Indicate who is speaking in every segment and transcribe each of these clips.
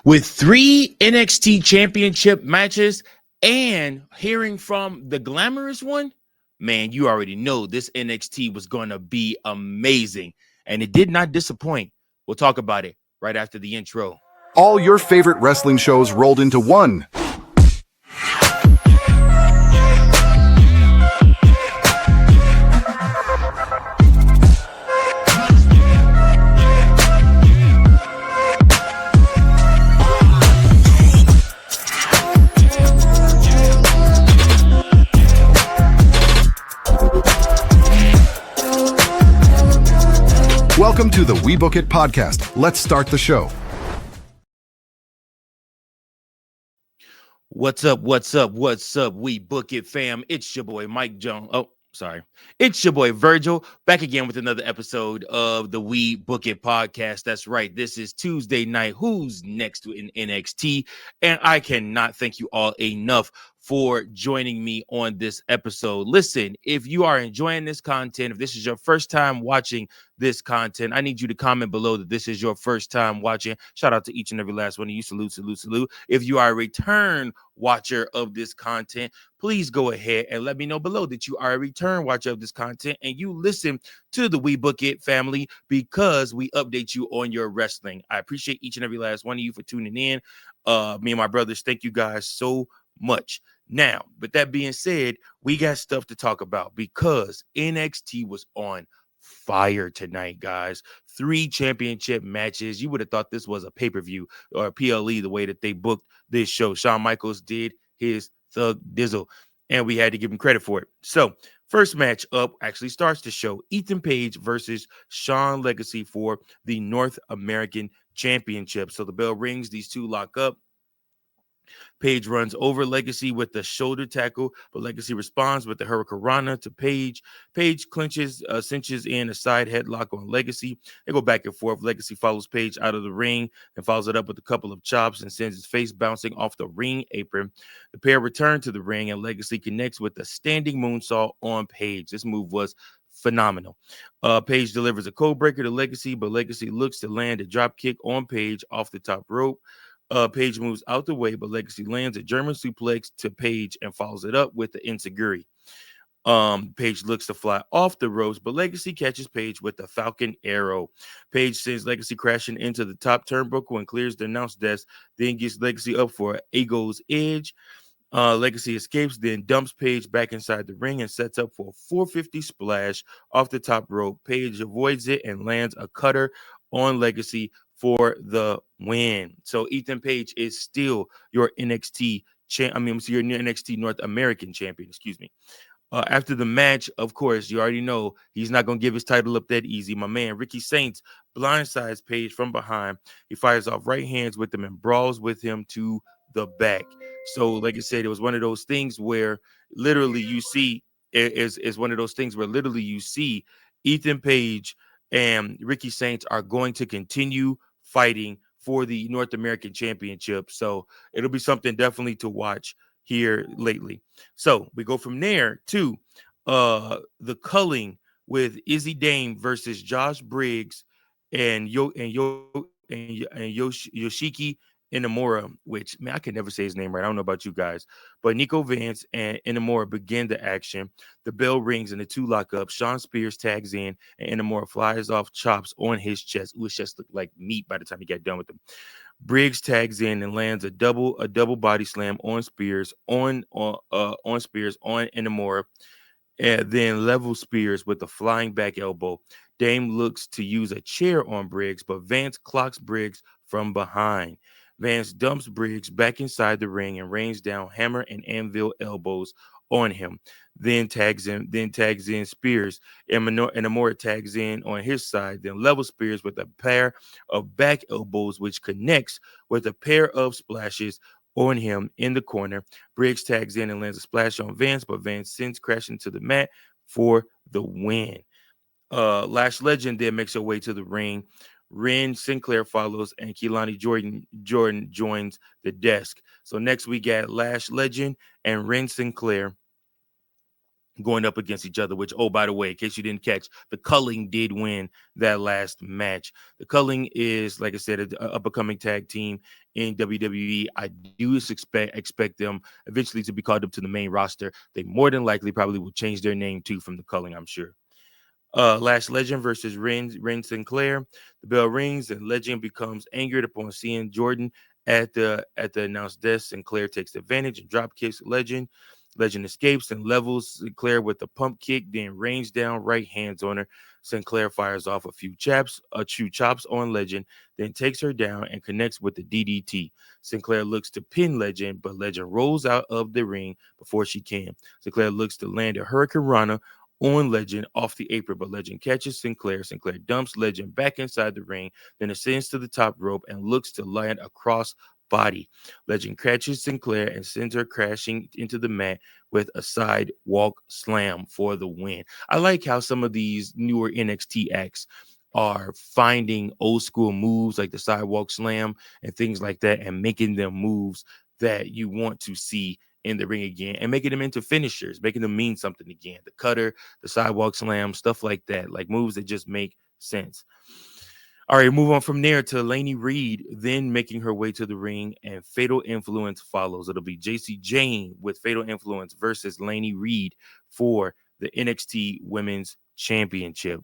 Speaker 1: With 3 NXT championship matches and hearing from the glamorous one, man, you already know this NXT was going to be amazing. And it did not disappoint. We'll talk about it right after the intro.
Speaker 2: All your favorite wrestling shows rolled into one. Welcome to the We Book It podcast. Let's start the show.
Speaker 1: What's up? We Book It fam. It's your boy Mike Jones. It's your boy Virgil back again with another episode of the We Book It podcast. That's right. This is Tuesday night. Who's next in NXT? And I cannot thank you all enough for joining me on this episode. Listen, if you are enjoying this content, if this is your first time watching this content, I need you to comment below that this is your first time watching. Shout out to each and every last one of you. Salute. If you are a return watcher of this content, please go ahead and let me know below that you are a return watcher of this content and you listen to the We Book It family because we update you on your wrestling. I appreciate each and every last one of you for tuning in. Me and my brothers, thank you guys so much. Now, with that being said, we got stuff to talk about because NXT was on fire tonight, guys. 3 championship matches. You would have thought this was a pay-per-view or a PLE the way that they booked this show. Shawn Michaels did his thug dizzle, and we had to give him credit for it. So, first match up actually starts the show. Ethan Page versus Shawn Legacy for the North American Championship. So the bell rings. These two lock up. Page runs over Legacy with the shoulder tackle, but Legacy responds with the Hurricanrana to Page. Page cinches in a side headlock on Legacy. They go back and forth. Legacy follows Page out of the ring and follows it up with a couple of chops and sends his face bouncing off the ring apron. The pair return to the ring and Legacy connects with a standing moonsault on Page. This move was phenomenal. Page delivers a code breaker to Legacy, but Legacy looks to land a drop kick on Page off the top rope. Page moves out the way, but Legacy lands a German suplex to Page and follows it up with the enziguri. Page looks to fly off the ropes, but Legacy catches Page with the Falcon Arrow. Page sends Legacy crashing into the top turnbuckle and clears the announce desk, then gets Legacy up for Ego's Edge. Legacy escapes, then dumps Page back inside the ring and sets up for a 450 splash off the top rope. Page avoids it and lands a cutter on Legacy for the win. So Ethan Page is still your NXT your NXT North American champion, excuse me. After the match, of course, you already know he's not going to give his title up that easy. My man, Ricky Saints, blindsides Page from behind. He fires off right hands with him and brawls with him to the back. So, like I said, it was one of those things where literally you see Ethan Page and Ricky Saints are going to continue fighting for the North American Championship. So it'll be something definitely to watch here lately. So we go from there to the culling with Izzy Dame versus Josh Briggs and Yoshiki Inamura, which, man, I can never say his name right. I don't know about you guys, but Nico Vance and Inamura begin the action. The bell rings and the two lock up. Sean Spears tags in and Inamura flies off chops on his chest. Ooh, his chest looked like meat by the time he got done with him. Briggs tags in and lands a double body slam on Spears on Inamura, and then level Spears with a flying back elbow. Dame looks to use a chair on Briggs, but Vance clocks Briggs from behind. Vance dumps Briggs back inside the ring and rains down hammer and anvil elbows on him. Then tags in Spears, and Inamura tags in on his side. Then level Spears with a pair of back elbows, which connects with a pair of splashes on him in the corner. Briggs tags in and lands a splash on Vance, but Vance sends crashing to the mat for the win. Lash Legend then makes her way to the ring. Ren Sinclair follows, and Keilani Jordan joins the desk. So next we got Lash Legend and Ren Sinclair going up against each other, which, oh, by the way, in case you didn't catch, the Culling did win that last match. The Culling is, like I said, a up-and-coming tag team in WWE. I do expect them eventually to be called up to the main roster. They more than likely probably will change their name, too, from the Culling, I'm sure. Lash Legend versus Ren Sinclair. The bell rings and Legend becomes angered upon seeing Jordan at the announced desk. Sinclair takes advantage and drop kicks Legend. Legend escapes and levels Sinclair with a pump kick, then rains down right hands on her. Sinclair fires off a few chops on Legend, then takes her down and connects with the DDT. Sinclair looks to pin Legend, but Legend rolls out of the ring before she can. Sinclair looks to land a Hurricane Rana on Legend off the apron, but Legend catches Sinclair. Sinclair dumps Legend back inside the ring, then ascends to the top rope and looks to land a cross body. Legend catches Sinclair and sends her crashing into the mat with a sidewalk slam for the win. I like how some of these newer NXT acts are finding old school moves like the sidewalk slam and things like that and making them moves that you want to see in the ring again and making them into finishers, making them mean something again. The cutter, the sidewalk slam, stuff like that, like moves that just make sense. All right, move on from there to Lainey Reed, then making her way to the ring, and Fatal Influence follows. It'll be JC Jane with Fatal Influence versus Lainey Reed for the NXT Women's Championship.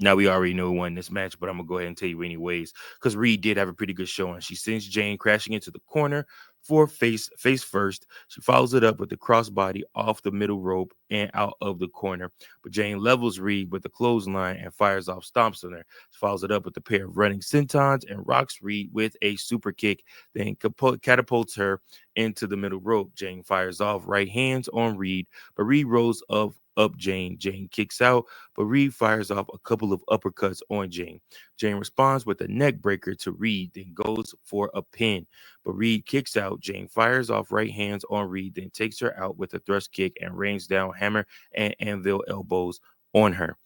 Speaker 1: Now, we already know who won this match, but I'm going to go ahead and tell you anyways, because Reed did have a pretty good showing. She sends Jane crashing into the corner for face first. She follows it up with the crossbody off the middle rope and out of the corner. But Jane levels Reed with the clothesline and fires off stomps on her. She follows it up with a pair of running sentons and rocks Reed with a super kick, then catapults her into the middle rope. Jane fires off right hands on Reed, but Reed rolls up Jane. Jane kicks out, but Reed fires off a couple of uppercuts on Jane. Jane responds with a neck breaker to Reed, then goes for a pin. But Reed kicks out. Jane fires off right hands on Reed, then takes her out with a thrust kick and rains down hammer and anvil elbows on her.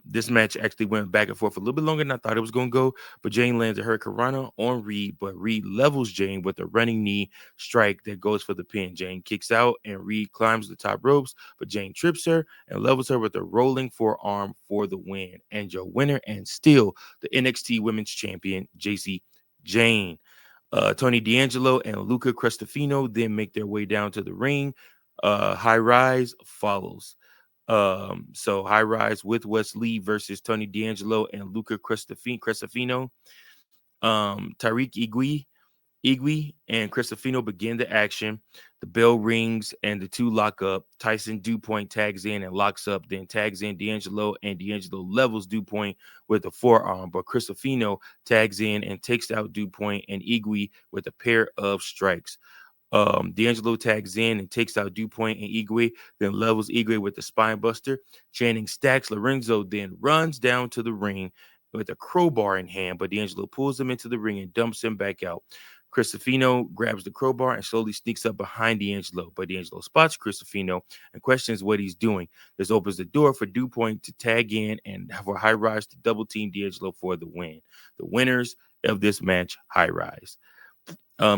Speaker 1: This match actually went back and forth a little bit longer than I thought it was going to go, but Jane lands a Hurricane Rana on Reed, but Reed levels Jane with a running knee strike that goes for the pin. Jane kicks out and Reed climbs the top ropes, but Jane trips her and levels her with a rolling forearm for the win. And your winner and still the NXT Women's Champion, JC Jane. Tony D'Angelo and Luca Crestofino then make their way down to the ring. High Rise follows. So High Rise with Wes Lee versus Tony D'Angelo and Luca Crestofino. Tariq Igwe and Cristofino begin the action. The bell rings and the two lock up. Tyson DuPont tags in and locks up, then tags in D'Angelo, and D'Angelo levels DuPont with a forearm. But Cristofino tags in and takes out DuPont and Igwe with a pair of strikes. D'Angelo tags in and takes out DuPont and Igwe, then levels Igwe with the spine buster. Channing stacks Lorenzo, then runs down to the ring with a crowbar in hand, but D'Angelo pulls him into the ring and dumps him back out. Cristofino grabs the crowbar and slowly sneaks up behind D'Angelo, but D'Angelo spots Cristofino and questions what he's doing. This opens the door for DuPont to tag in and for High Rise to double team D'Angelo for the win. The winners of this match, High Rise.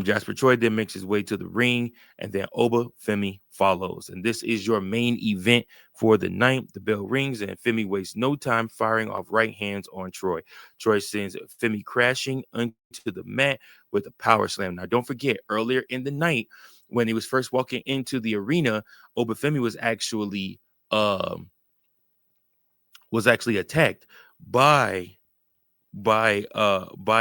Speaker 1: Jasper Troy then makes his way to the ring, and then Oba Femi follows. And this is your main event for the night. The bell rings, and Femi wastes no time firing off right hands on Troy. Troy sends Femi crashing onto the mat with a power slam. Now, don't forget, earlier in the night, when he was first walking into the arena, Oba Femi was actually attacked by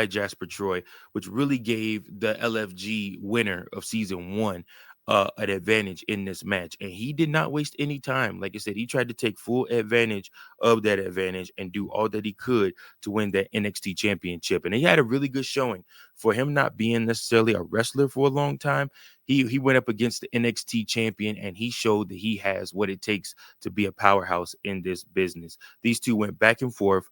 Speaker 1: Jasper Troy, which really gave the LFG winner of season 1 an advantage in this match. And he did not waste any time. Like I said, he tried to take full advantage of that advantage and do all that he could to win that NXT championship. And he had a really good showing for him, not being necessarily a wrestler for a long time. He went up against the NXT champion and he showed that he has what it takes to be a powerhouse in this business. These two went back and forth.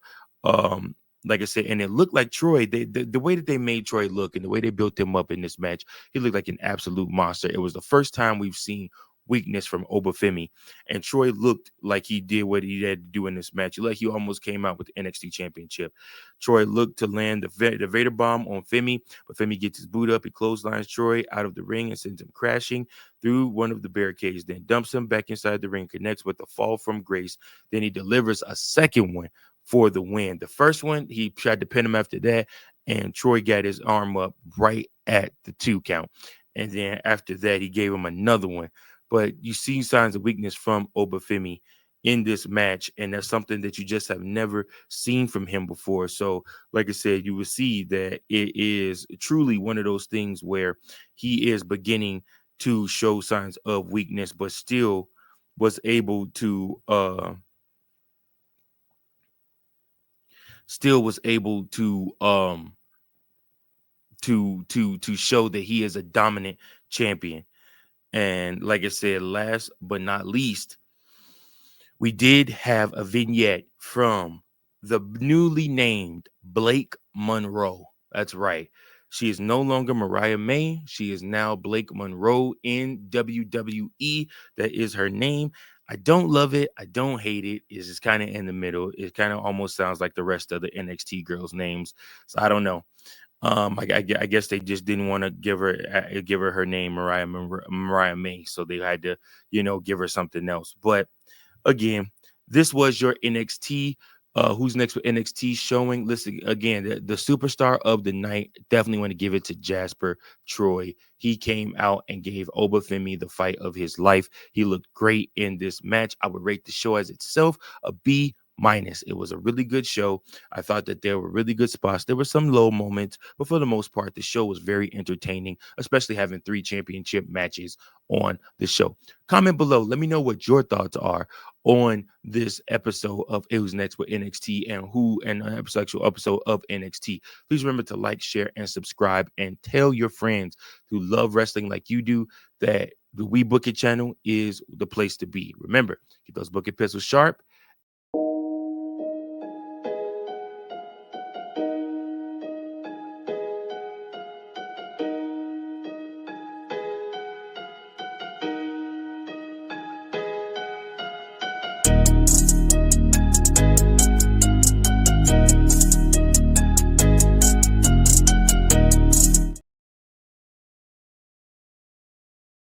Speaker 1: Like I said, and it looked like Troy, the way that they made Troy look and the way they built him up in this match, he looked like an absolute monster. It was the first time we've seen weakness from Oba Femi. And Troy looked like he did what he had to do in this match. Like he almost came out with the NXT championship. Troy looked to land the Vader bomb on Femi, but Femi gets his boot up. He clotheslines Troy out of the ring and sends him crashing through one of the barricades, then dumps him back inside the ring, connects with a fall from grace. Then he delivers a second one for the win. The first one, he tried to pin him after that, and Troy got his arm up right at the 2 count. And then after that, he gave him another one. But you see signs of weakness from Oba Femi in this match, and that's something that you just have never seen from him before. So, like I said, you will see that it is truly one of those things where he is beginning to show signs of weakness, but still was able to to show that he is a dominant champion. And like I said, last but not least, we did have a vignette from the newly named Blake Monroe. That's right. She is no longer Mariah May. She is now Blake Monroe in WWE. That is her name. I don't love it. I don't hate it. It's just kind of in the middle. It kind of almost sounds like the rest of the NXT girls' names. So I don't know. I guess they just didn't want to give her name Mariah May, so they had to, give her something else. But again, this was your NXT. Who's next with NXT showing? Listen, again, the superstar of the night, definitely want to give it to Jasper Troy. He came out and gave Oba Femi the fight of his life. He looked great in this match. I would rate the show as itself a B minus. It was a really good show. I thought that there were really good spots. There were some low moments, but for the most part, the show was very entertaining, especially having 3 championship matches on the show. Comment below. Let me know what your thoughts are on this episode of Who's Next with NXT and an actual episode of NXT. Please remember to like, share, and subscribe, and tell your friends who love wrestling like you do that the We Book It channel is the place to be. Remember, keep those book it pistols sharp